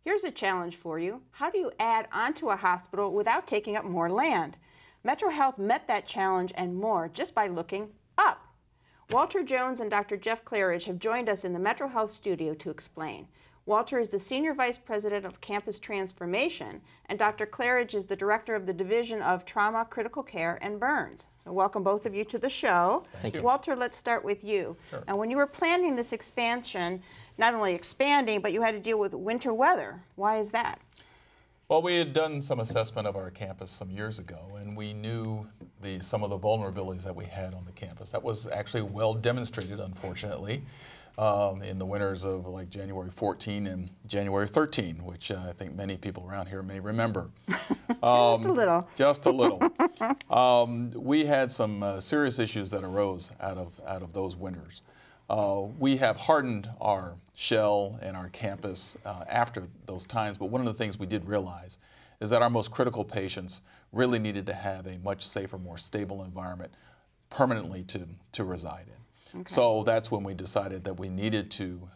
Here's a challenge for you. How do you add onto a hospital without taking up more land? MetroHealth met that challenge and more just by looking up. Walter Jones and Dr. Jeff Claridge have joined us in the MetroHealth studio to explain. Walter is the Senior Vice President of Campus Transformation, and Dr. Claridge is the Director of the Division of Trauma, Critical Care, and Burns. So welcome both of you to the show. Thank you. Walter, let's start with you. Sure. And when you were planning this expansion, not only expanding, but you had to deal with winter weather. Why is that? Well, we had done some assessment of our campus some years ago, and we knew some of the vulnerabilities that we had on the campus. That was actually well demonstrated, unfortunately, in the winters of like January 14 and January 13, which I think many people around here may remember. Just a little. Just a little. We had some serious issues that arose out of those winters. We have hardened our shell and our campus after those times, but one of the things we did realize is that our most critical patients really needed to have a much safer, more stable environment permanently to reside in. Okay. So that's when we decided that we needed to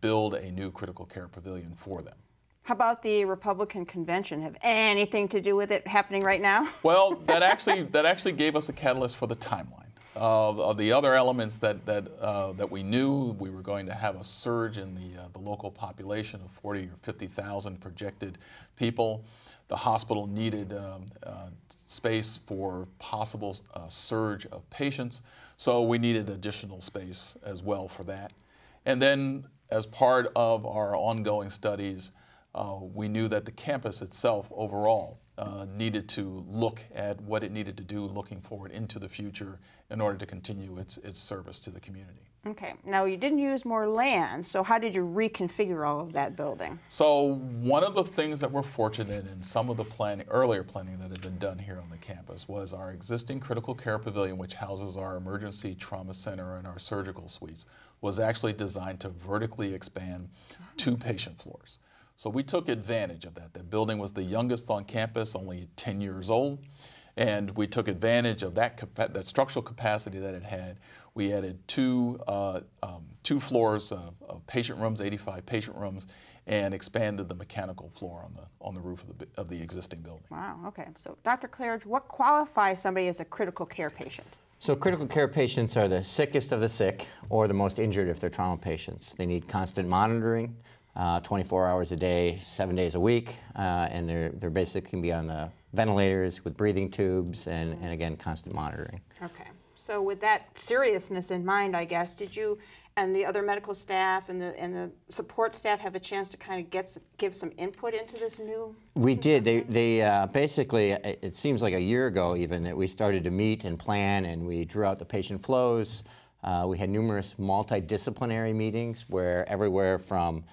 build a new critical care pavilion for them. How about the Republican convention? Have anything to do with it happening right now? Well, that actually gave us a catalyst for the timeline. Of the other elements that we knew, we were going to have a surge in the local population of 40 or 50,000 projected people. The hospital needed space for possible surge of patients, so we needed additional space as well for that. And then, as part of our ongoing studies, we knew that the campus itself overall needed to look at what it needed to do looking forward into the future in order to continue its service to the community. Okay, now you didn't use more land, so how did you reconfigure all of that building? So one of the things that we're fortunate in some of the earlier planning that had been done here on the campus was our existing critical care pavilion, which houses our emergency trauma center and our surgical suites, was actually designed to vertically expand 2 patient floors. So we took advantage of that. The building was the youngest on campus, only 10 years old, and we took advantage of that structural capacity that it had. We added two floors of patient rooms, 85 patient rooms, and expanded the mechanical floor on the roof of the existing building. Wow, okay. So Dr. Claridge, what qualifies somebody as a critical care patient? So critical care patients are the sickest of the sick or the most injured if they're trauma patients. They need constant monitoring. 24 hours a day, 7 days a week, and they're basically can be on the ventilators with breathing tubes and again, constant monitoring. Okay, so with that seriousness in mind, I guess, did you and the other medical staff and the support staff have a chance to kind of give some input into this new? We did. They basically, it seems like a year ago even, that we started to meet and plan, and we drew out the patient flows. We had numerous multidisciplinary meetings where everywhere from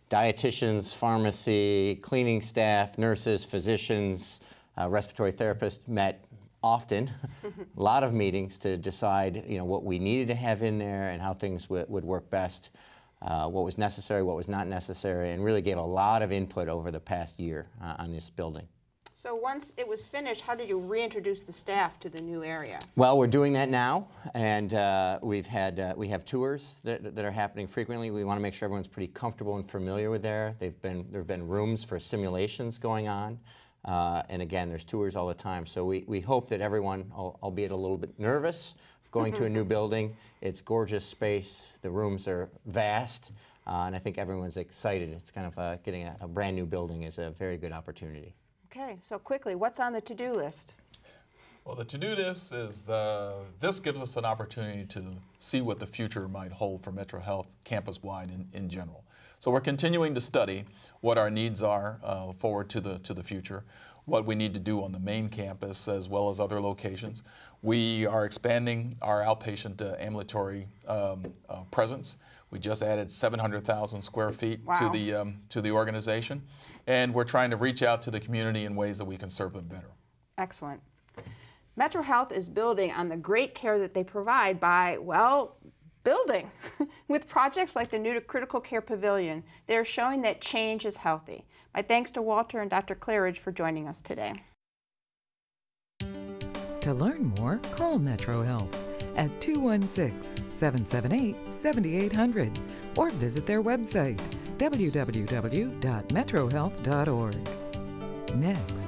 dietitians, pharmacy, cleaning staff, nurses, physicians, respiratory therapists met often. A lot of meetings to decide, what we needed to have in there and how things would work best, what was necessary, what was not necessary, and really gave a lot of input over the past year on this building. So once it was finished, how did you reintroduce the staff to the new area? Well, we're doing that now, and we have tours that are happening frequently. We want to make sure everyone's pretty comfortable and familiar with there. There have been rooms for simulations going on, and again, there's tours all the time. So we hope that everyone, albeit a little bit nervous, going to a new building. It's gorgeous space. The rooms are vast, and I think everyone's excited. It's kind of getting a brand new building is a very good opportunity. Okay, so quickly, what's on the to-do list? Well, the to-do list is this gives us an opportunity to see what the future might hold for MetroHealth campus-wide in general. So we're continuing to study what our needs are forward to the future, what we need to do on the main campus as well as other locations. We are expanding our outpatient ambulatory presence. We just added 700,000 square feet wow. to the organization, and we're trying to reach out to the community in ways that we can serve them better. Excellent. MetroHealth is building on the great care that they provide by, well, building. With projects like the new Critical Care Pavilion, they're showing that change is healthy. My thanks to Walter and Dr. Claridge for joining us today. To learn more, call MetroHealth at 216-778-7800 or visit their website, www.metrohealth.org. Next,